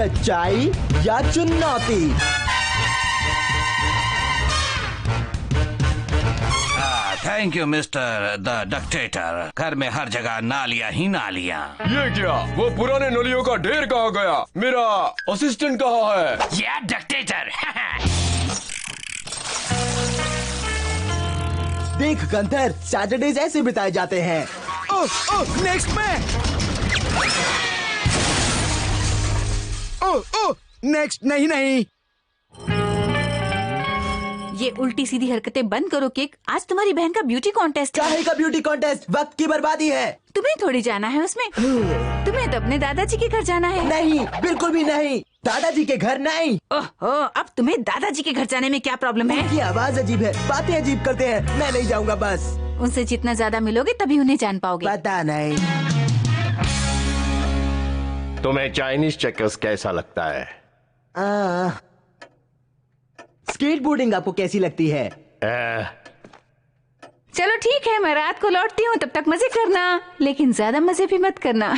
सच्चाई या चुनौती? Thank you mister the dictator. घर में हर जगह नालियां ही नालियां। ये क्या? वो पुराने नलियों का ढेर कहाँ गया? मेरा असिस्टेंट कहाँ है? या डिक्टेटर। देख गंथर, सैटरडेज ऐसे बिताए जाते हैं। ओह नेक्स्ट में। ओह नेक्स्ट नहीं। ये उल्टी सीधी हरकतें बंद करो किक। आज तुम्हारी बहन का ब्यूटी कॉन्टेस्ट है। काहे का ब्यूटी कॉन्टेस्ट? वक्त की बर्बादी है। तुम्हें थोड़ी जाना है उसमें। तुम्हें तो अपने दादाजी के घर जाना है। नहीं, बिल्कुल भी नहीं। दादाजी के घर नहीं। ओहो, अब तुम्हें दादाजी के घर जाने में क्या प्रॉब्लम है? उनकी आवाज अजीब है, बातें अजीब करते हैं। मैं नहीं जाऊंगा बस। उनसे जितना ज्यादा मिलोगे तभी उन्हें जान पाओगे। पता नहीं। तुम्हें चाइनीज चेकर्स कैसा लगता है? स्केट बोर्डिंग आपको कैसी लगती है? चलो ठीक है, मैं रात को लौटती हूँ, तब तक मजे करना, लेकिन ज्यादा मजे भी मत करना।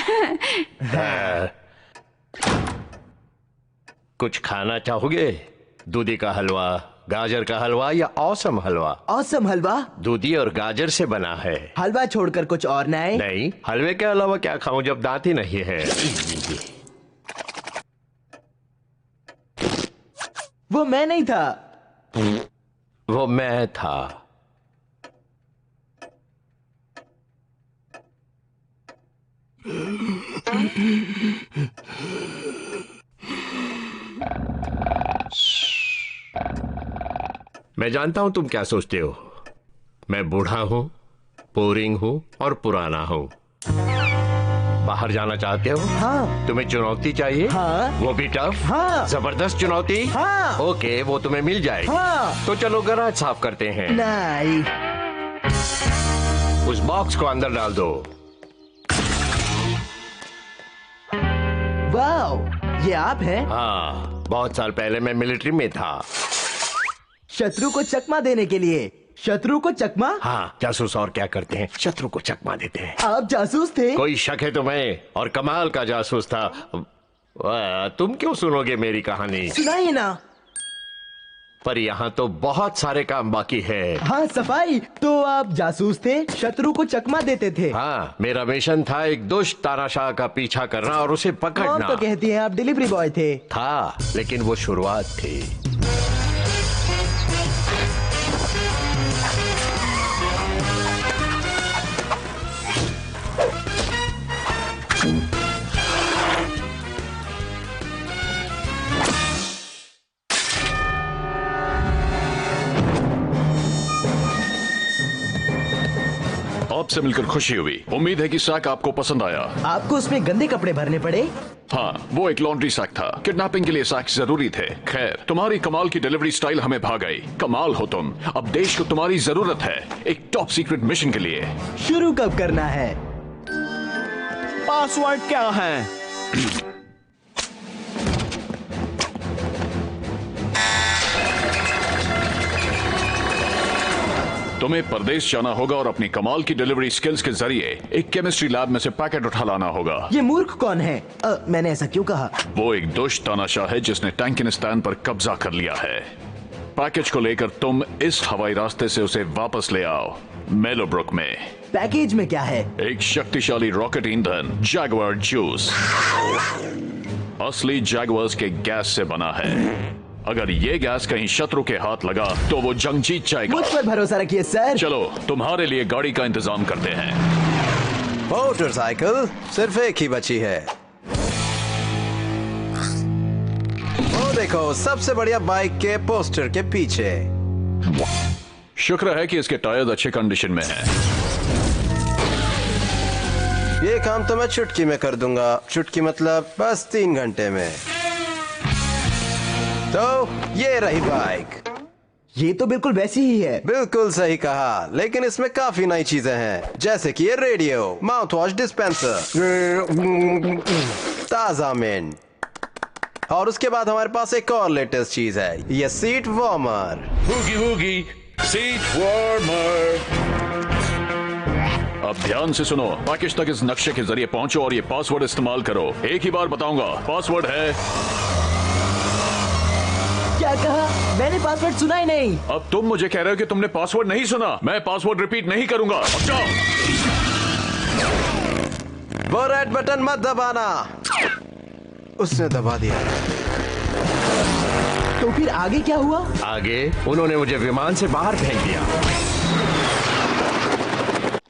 कुछ खाना चाहोगे? दूधी का हलवा, गाजर का हलवा या औसम हलवा? औसम हलवा दूधी और गाजर से बना है। हलवा छोड़कर कुछ और नहीं? नहीं, हलवे के अलावा क्या खाऊं जब दांत ही नहीं है। वो मैं नहीं था। वो मैं था। मैं जानता हूं तुम क्या सोचते हो। मैं बूढ़ा हूं, बोरिंग हूं और पुराना हूं। बाहर जाना चाहते हो? हाँ। तुम्हें चुनौती चाहिए? हाँ। वो भी टफ? हाँ। जबरदस्त चुनौती? हाँ। ओके, वो तुम्हें मिल जाएगी। हाँ। तो चलो गराज साफ करते हैं। नहीं। उस बॉक्स को अंदर डाल दो। वाओ, ये आप हैं? हाँ, बहुत साल पहले मैं मिलिट्री में था। शत्रु को चकमा देने के लिए। शत्रु को चकमा? हाँ, जासूस और क्या करते हैं? शत्रु को चकमा देते हैं। आप जासूस थे? कोई शक है तुम्हें? और कमाल का जासूस था। तुम क्यों सुनोगे मेरी कहानी? सुनाइए ना। पर यहाँ तो बहुत सारे काम बाकी है। हाँ, सफाई। तो आप जासूस थे, शत्रु को चकमा देते थे? हाँ, मेरा मिशन था एक दुष्ट तानाशाह का पीछा करना और उसे पकड़ना। तो कहती हैं आप डिलीवरी बॉय थे। था, लेकिन वो शुरुआत थी। आपसे मिलकर खुशी हुई। उम्मीद है कि सैक आपको पसंद आया। आपको उसमें गंदे कपड़े भरने पड़े? हाँ, वो एक लॉन्ड्री सैक था। किडनैपिंग के लिए सैक जरूरी थे। खैर, तुम्हारी कमाल की डिलीवरी स्टाइल हमें भा गई। कमाल हो तुम। अब देश को तुम्हारी जरूरत है एक टॉप सीक्रेट मिशन के लिए। शुरू कब करना है? पासवर्ड क्या है? तुम्हें परदेश जाना होगा और अपनी कमाल की डिलीवरी स्किल्स के जरिए एक केमिस्ट्री लैब में से पैकेट उठा लाना होगा। ये मूर्ख कौन है? मैंने ऐसा क्यों कहा? वो एक दुष्ट तानाशाह है जिसने टैंकिनिस्तान पर कब्जा कर लिया है। पैकेज को लेकर तुम इस हवाई रास्ते से उसे वापस ले आओ मेलोब्रुक में। पैकेज में क्या है? एक शक्तिशाली रॉकेट ईंधन, जैगुआर जूस। असली जैगुआर्स के गैस से बना है। अगर ये गैस कहीं शत्रु के हाथ लगा तो वो जंग जीत जाएगा। मुझ पर भरोसा रखिए सर। चलो, तुम्हारे लिए गाड़ी का इंतजाम करते हैं। मोटरसाइकिल सिर्फ एक ही बची है। वो देखो, सबसे बढ़िया बाइक के पोस्टर के पीछे। शुक्र है कि इसके टायर्स अच्छे कंडीशन में हैं। ये काम तो मैं चुटकी में कर दूंगा। चुटकी मतलब बस 3 घंटे में। तो ये रही बाइक। ये तो बिल्कुल वैसी ही है। बिल्कुल सही कहा, लेकिन इसमें काफी नई चीजें हैं, जैसे कि ये रेडियो, माउथ वॉश डिस्पेंसर, ताजा मिंट, और उसके बाद हमारे पास एक और लेटेस्ट चीज है, ये सीट वार्मर। हुगी हुगी सीट वार्मर। अब ध्यान से सुनो, पैकेज तक इस नक्शे के जरिए पहुंचो और ये पासवर्ड इस्तेमाल करो। एक ही बार बताऊंगा, पासवर्ड है। क्या कहा? मैंने पासवर्ड सुना ही नहीं। अब तुम मुझे कह रहे हो कि तुमने पासवर्ड नहीं सुना। मैं पासवर्ड रिपीट नहीं करूंगा। अब जाओ। वो रेड बटन मत दबाना। उसने दबा दिया। तो फिर आगे क्या हुआ? आगे उन्होंने मुझे विमान से बाहर फेंक दिया।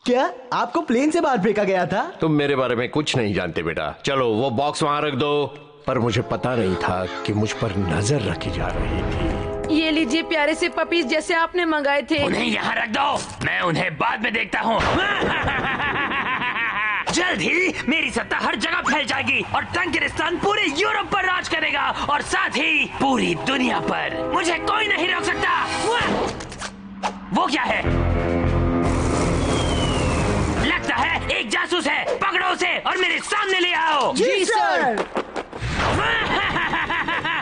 क्या आपको प्लेन से बाहर फेंका गया था? तुम मेरे बारे में कुछ नहीं जानते बेटा। चलो वो बॉक्स वहां रख दो। पर मुझे पता नहीं था कि मुझ पर नजर रखी जा रही थी। ये लीजिए प्यारे से पपीज जैसे आपने मंगाए थे। उन्हें यहाँ रख दो, मैं उन्हें बाद में देखता हूँ। जल्द ही मेरी सत्ता हर जगह फैल जाएगी और टंकिस्तान पूरे यूरोप पर राज करेगा और साथ ही पूरी दुनिया पर। मुझे कोई नहीं रोक सकता। वो क्या है? लगता है एक जासूस है। पकड़ो उसे और मेरे सामने ले आओ। जी सर।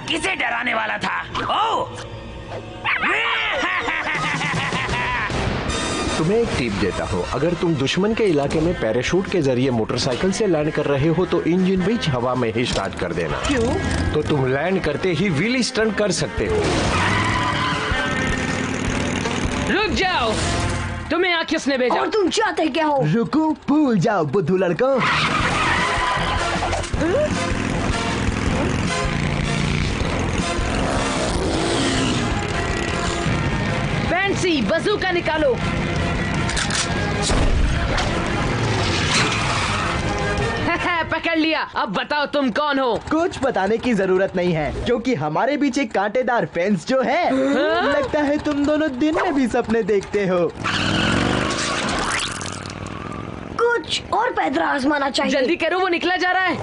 किसे डराने वाला था? ओह! तुम्हें एक टिप देता हूँ, अगर तुम दुश्मन के इलाके में पैराशूट के जरिए मोटरसाइकिल से लैंड कर रहे हो तो इंजन बीच हवा में ही स्टार्ट कर देना। क्यों? तो तुम लैंड करते ही व्हील स्टंट कर सकते हो। रुक जाओ, तुम्हें यहाँ किसने भेजा? और तुम चाहते क्या हो? रुको, भूल जाओ बुद्धू लड़कों। फैंसी बजूका निकालो। पकड़ लिया। अब बताओ तुम कौन हो? कुछ बताने की जरूरत नहीं है क्योंकि हमारे बीच एक कांटेदार फेंस जो है। लगता है तुम दोनों दिन में भी सपने देखते हो। कुछ और पैदरा आजमाना चाहिए। जल्दी करो, वो निकला जा रहा है।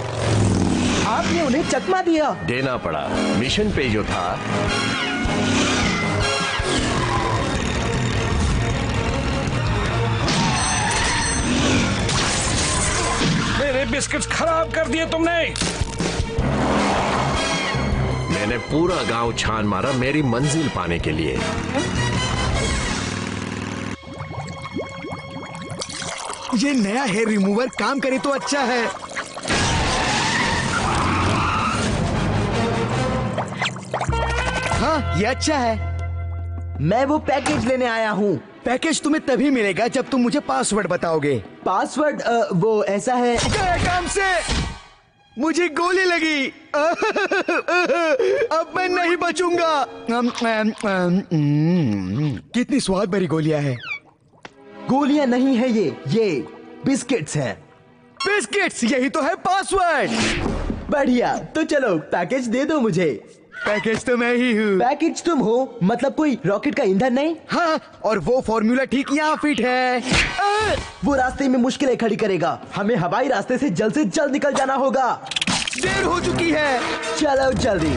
आपने उन्हें चकमा दिया। देना पड़ा, मिशन पे जो था। मेरे बिस्किट्स खराब कर दिए तुमने। मैंने पूरा गांव छान मारा मेरी मंजिल पाने के लिए। ये नया हेयर रिमूवर काम करे तो अच्छा है। हाँ, ये अच्छा है। मैं वो पैकेज लेने आया हूँ। पैकेज तुम्हें तभी मिलेगा जब तुम मुझे पासवर्ड बताओगे। पासवर्ड? वो ऐसा है। गए काम से। मुझे गोली लगी। अब मैं नहीं बचूंगा। कितनी स्वाद भरी गोलियां हैं। गोलियां नहीं है ये बिस्किट्स हैं। बिस्किट्स, यही तो है पासवर्ड। बढ़िया, तो चलो पैकेज दे दो मुझे। पैकेज तो मैं ही हूँ। पैकेज तुम हो? मतलब कोई रॉकेट का ईंधन नहीं? हाँ, और वो फॉर्मूला ठीक यहाँ फिट है। वो रास्ते में मुश्किलें खड़ी करेगा। हमें हवाई रास्ते से जल्द निकल जाना होगा। देर हो चुकी है। चलो जल्दी।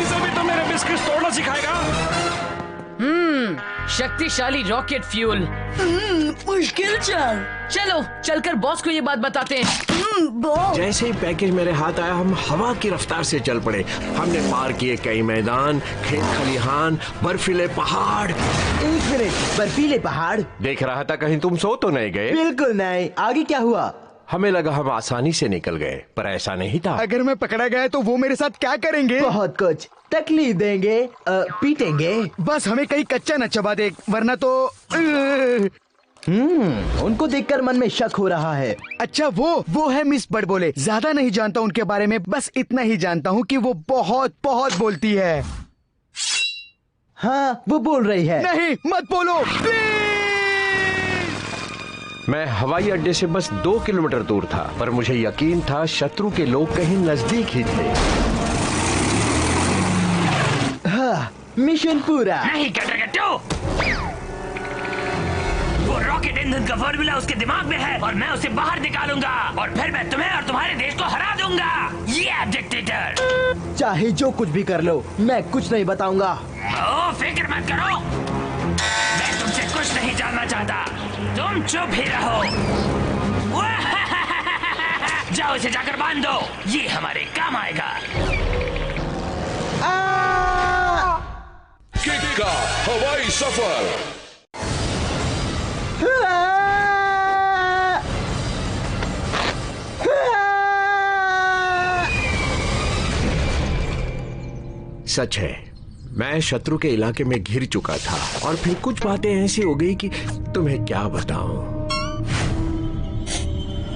इसे भी तो मेरे बिस्किट तोड़ना सिखाएगा। शक्तिशाली रॉकेट फ्यूल। मुश्किल चलो चलकर बॉस को ये बात बताते हैं। जैसे ही पैकेज मेरे हाथ आया, हम हवा की रफ्तार से चल पड़े। हमने पार किए कई मैदान, खेत खलिहान, बर्फीले पहाड़। एक मिनट, बर्फीले पहाड़? देख रहा था कहीं तुम सो तो नहीं गए। बिल्कुल नहीं। आगे क्या हुआ? हमें लगा हम आसानी से निकल गए, पर ऐसा नहीं था। अगर मैं पकड़ा गया तो वो मेरे साथ क्या करेंगे? बहुत कुछ। तकलीफ देंगे, पीटेंगे। बस हमें कहीं कच्चा न चबा दे, वरना तो। उनको देखकर मन में शक हो रहा है। अच्छा, वो है मिस बड़बोले। ज्यादा नहीं जानता उनके बारे में, बस इतना ही जानता हूँ कि वो बहुत बोलती है। हाँ, वो बोल रही है। नहीं, मत बोलो प्लीज। मैं हवाई अड्डे से बस 2 किलोमीटर दूर था, पर मुझे यकीन था शत्रु के लोग कहीं नजदीक ही थे। हाँ, मिशन पूरा। नहीं कटरगट्टू, वो रॉकेट इंजन का फॉर्मूला उसके दिमाग में है और मैं उसे बाहर निकालूंगा और फिर मैं तुम्हें और तुम्हारे देश को हरा दूंगा। ये डिक्टेटर। चाहे जो कुछ भी कर लो, मैं कुछ नहीं बताऊंगा। ओ, फिक्र मत करो, मैं तुमसे कुछ नहीं जानना चाहता। तुम चुप ही रहो। जाओ, इसे जाकर बांध दो, ये हमारे काम आएगा। किक का हवाई सफर। सच है, मैं शत्रु के इलाके में घिर चुका था और फिर कुछ बातें ऐसी हो गई कि तुम्हें क्या बताऊं।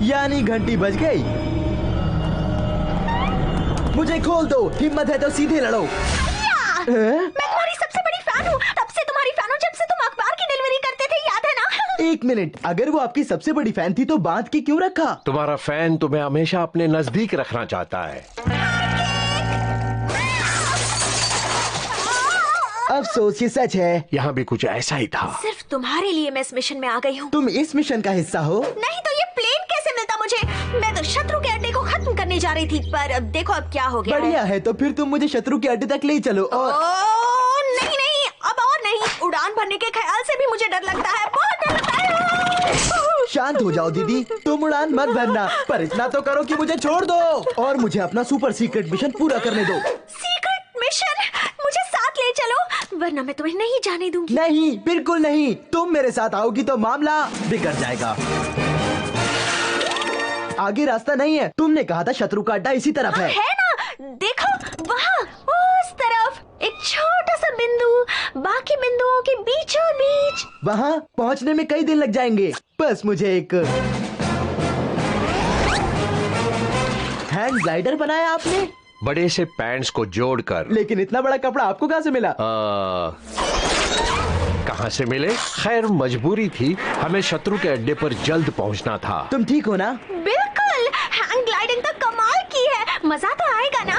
यानी घंटी बज गई। मुझे खोल दो, हिम्मत है तो सीधे लड़ो। मैं तुम्हारी सबसे बड़ी फैन हूँ, तब से तुम्हारी फैन हूँ जब से तुम अखबार की डिलीवरी करते थे, याद है ना? एक मिनट, अगर वो आपकी सबसे बड़ी फैन थी तो बांध के क्यों रखा? तुम्हारा फैन तुम्हें हमेशा अपने नजदीक रखना चाहता है। अफसोस ये सच है। यहाँ भी कुछ ऐसा ही था। सिर्फ तुम्हारे लिए मैं इस मिशन में आ गई हूँ। तुम इस मिशन का हिस्सा हो? नहीं तो ये प्लेन कैसे मिलता मुझे? मैं तो शत्रु के अड्डे को खत्म करने जा रही थी, पर अब देखो अब क्या हो गया। बढ़िया है, तो फिर तुम मुझे शत्रु के अड्डे तक ले चलो। और नहीं नहीं, अब और नहीं। उड़ान भरने के ख्याल से भी मुझे डर लगता है, बहुत डर लगता है। शांत हो जाओ दीदी, तुम उड़ान मत भरना, पर इतना तो करो कि मुझे छोड़ दो और मुझे अपना सुपर सीक्रेट मिशन पूरा करने दो। Secret mission? मुझे साथ ले चलो, वरना मैं तुम्हें नहीं जाने दूंगी। नहीं, बिल्कुल नहीं। तुम मेरे साथ आओगी तो मामला बिगड़ जाएगा। आगे रास्ता नहीं है, तुमने कहा था शत्रु का अड्डा इसी तरफ है। है ना, देखो वहाँ उस तरफ एक छोटा सा बिंदु, बाकी बिंदुओं के बीचों बीच। वहाँ पहुँचने में कई दिन लग जाएंगे। बस मुझे एक हैंड ग्लाइडर बनाया आपने। बड़े से पैंट्स को जोड़कर। लेकिन इतना बड़ा कपड़ा आपको कहाँ से मिला? कहाँ से मिले? खैर मजबूरी थी, हमें शत्रु के अड्डे पर जल्द पहुँचना था। तुम ठीक हो ना? बिल्कुल, हैंग ग्लाइडिंग तो कमाल की है, मजा तो आएगा ना?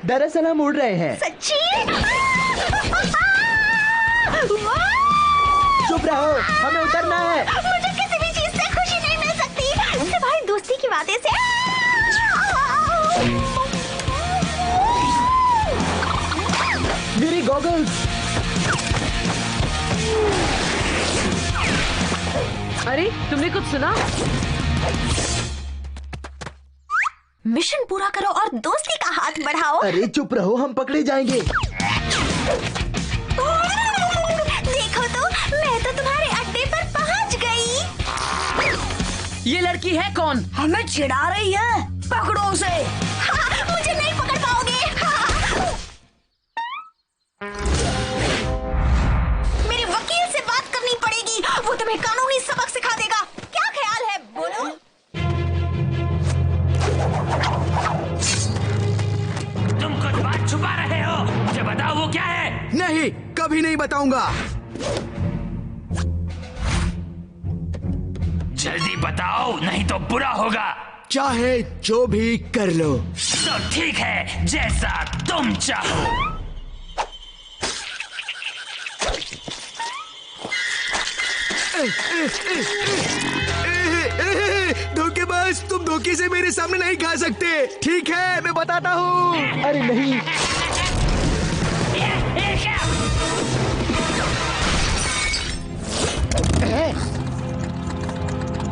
दरअसल हम उड़ रहे हैं। सच्ची? चुप रहो, हमें उतरना है। मुझे किसी भी चीज से खुशी नहीं मिल सकती सिवाय दोस्ती की बातें से। मेरी गॉगल्स। अरे तुमने कुछ सुना? मिशन पूरा करो और दोस्ती का हाथ बढ़ाओ। अरे चुप रहो, हम पकड़े जाएंगे। देखो तो, मैं तो तुम्हारे अड्डे पर पहुंच गई। ये लड़की है कौन? हमें चिढ़ा रही है, पकड़ो उसे। हाँ, मुझे नहीं पकड़ पाओगे। हाँ। मेरे वकील से बात करनी पड़ेगी, वो तुम्हें कानूनी सबक सिखा देगा। क्या ख्याल है, बोलो? तुम कुछ बात छुपा रहे हो, मुझे बताओ वो क्या है? नहीं, कभी नहीं बताऊंगा। जल्दी बताओ, नहीं तो बुरा होगा। चाहे जो भी कर लो। तो ठीक है, जैसा तुम चाहो। धोखेबाज, तुम धोखे से मेरे सामने नहीं खा सकते। ठीक है, मैं बताता हूँ। अरे नहीं।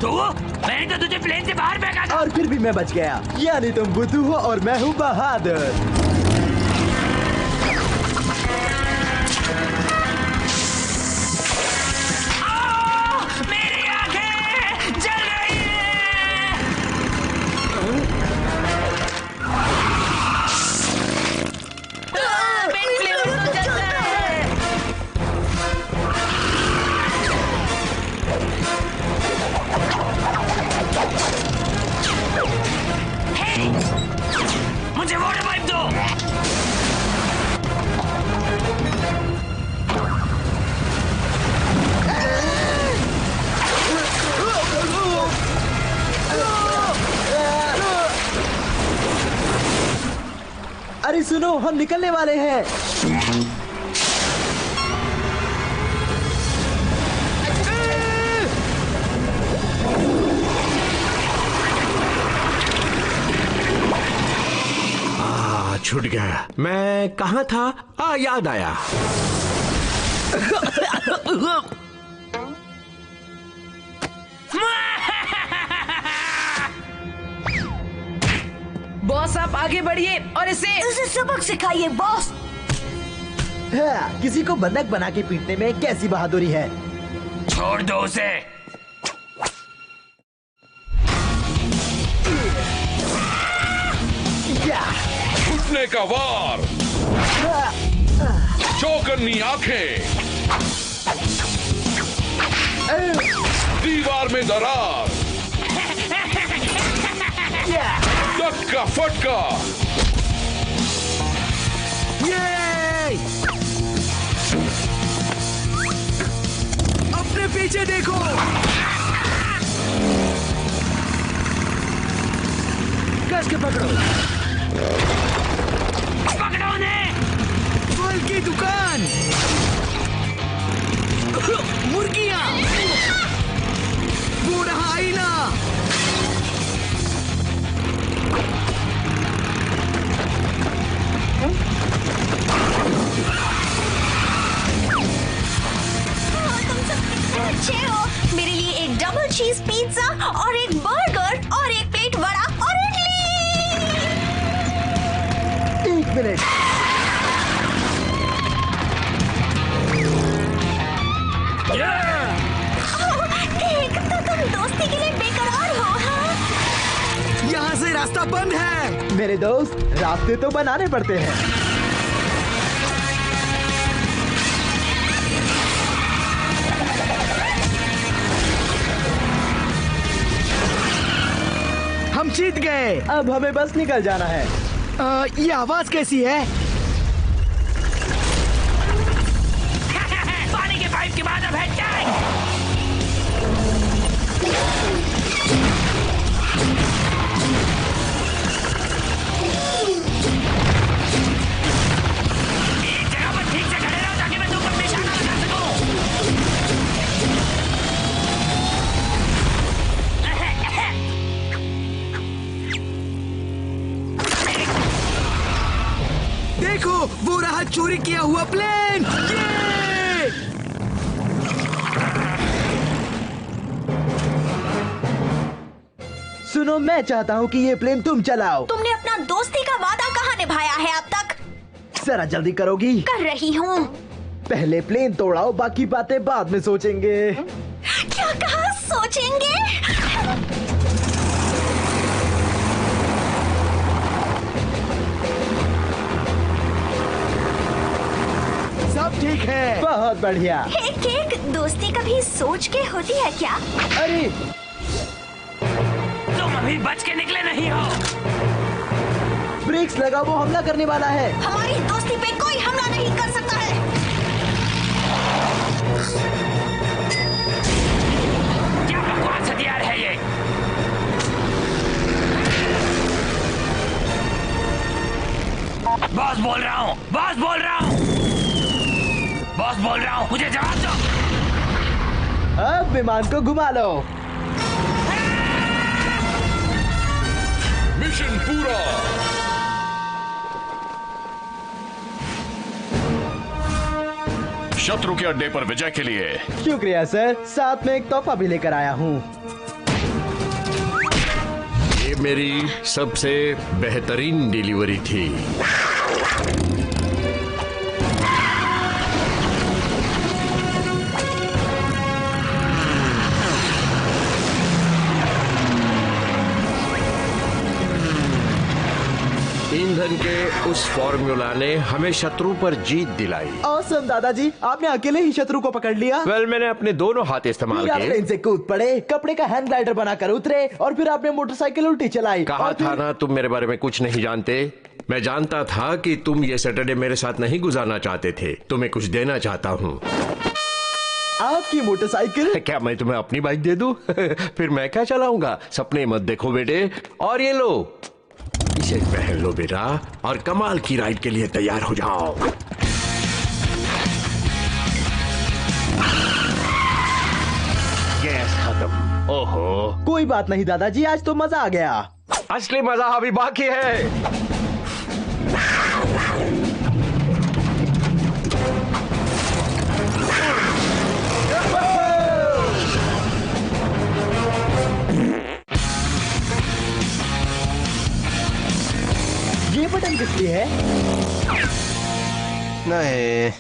तो मैंने तो तुझे प्लेन से बाहर फेंका था। और फिर भी मैं बच गया। यानी तुम बुद्धू हो और मैं हूँ बहादुर। मेरी आंखें जल रही हैं। पेन फ्लेवर तो जलता है। हे, मुझे वाटर पाइप दो। अरे सुनो, हम निकलने वाले हैं। छूट गया। मैं कहाँ था? याद आया। बॉस आप आगे बढ़िए और इसे सबक सिखाइए बॉस। हाँ, किसी को बंधक बना के पीटने में कैसी बहादुरी है। छोड़ दो उसे। घुटने का वार। चौकन्नी आंखें, दीवार में दरार, धक्का फटका। अपने पीछे देखो। कस के पकड़ो। पकड़ो उन्हें। फल की दुकान, मुर्गियां, वो रहा आईना। तुम सब कितने अच्छे हो। मेरे लिए एक डबल चीज पिज्जा और एक बर्गर और एक प्लेट वड़ा और इडली। 1 मिनट। एक तो तुम दोस्ती के लिए बेकरार हो। हाँ? यहाँ से रास्ता बंद है। मेरे दोस्त, रास्ते तो बनाने पड़ते हैं। हम जीत गए। अब हमें बस निकल जाना है। ये आवाज कैसी है? पानी के पाइप के बाद अब है टैंक। एक जगह पर ठीक से खड़े रहो ताकि मैं तुम पर निशाना लगा सकूं। देखो, वो रहा चोरी किया हुआ प्लेन। सुनो, मैं चाहता हूँ कि ये प्लेन तुम चलाओ। तुमने अपना दोस्ती का वादा कहाँ निभाया है अब तक? जरा जल्दी करोगी? कर रही हूँ। पहले प्लेन तोड़ाओ, बाकी बातें बाद में सोचेंगे। क्या कहा सोचेंगे? सब ठीक है। बहुत बढ़िया। एक दोस्ती कभी सोच के होती है क्या? अरे, तुम अभी बच के निकले नहीं हो। ब्रेक्स लगा, वो हमला करने वाला है। हमारी दोस्ती पे कोई हमला नहीं कर सकता है। क्या बकवास हथियार है ये? बॉस बोल रहा हूँ, बॉस बोल रहा हूँ, बॉस बोल रहा हूँ, मुझे जवाब दो। अब विमान को घुमा लो। मिशन पूरा। शत्रु के अड्डे पर विजय के लिए शुक्रिया सर, साथ में एक तोहफा भी लेकर आया हूँ। ये मेरी सबसे बेहतरीन डिलीवरी थी। ईंधन के उस फॉर्मूला ने हमें शत्रु पर जीत दिलाई। ऑसम दादाजी, आपने अकेले ही शत्रु को पकड़ लिया। वेल, मैंने अपने दोनों हाथ इस्तेमाल फिर आप किए। प्लेन से कूद पड़े, कपड़े का हैंड ग्लाइडर बनाकर उतरे और फिर आपने मोटरसाइकिल उल्टी चलाई। कहा और था ना, तुम मेरे बारे में कुछ नहीं जानते। मैं जानता था कि तुम ये सैटरडे मेरे साथ नहीं गुजारना चाहते थे। तुम्हें कुछ देना चाहता हूँ। आपकी मोटरसाइकिल? क्या मैं तुम्हें अपनी बाइक दे दूं? फिर मैं क्या चलाऊंगा? सपने मत देखो बेटे। और ये लो, इसे पहन लो बेटा और कमाल की राइड के लिए तैयार हो जाओ। गैस खत्म। ओहो, कोई बात नहीं दादाजी, आज तो मजा आ गया। असली मजा अभी बाकी है। ये बटन किस लिए है? नहीं,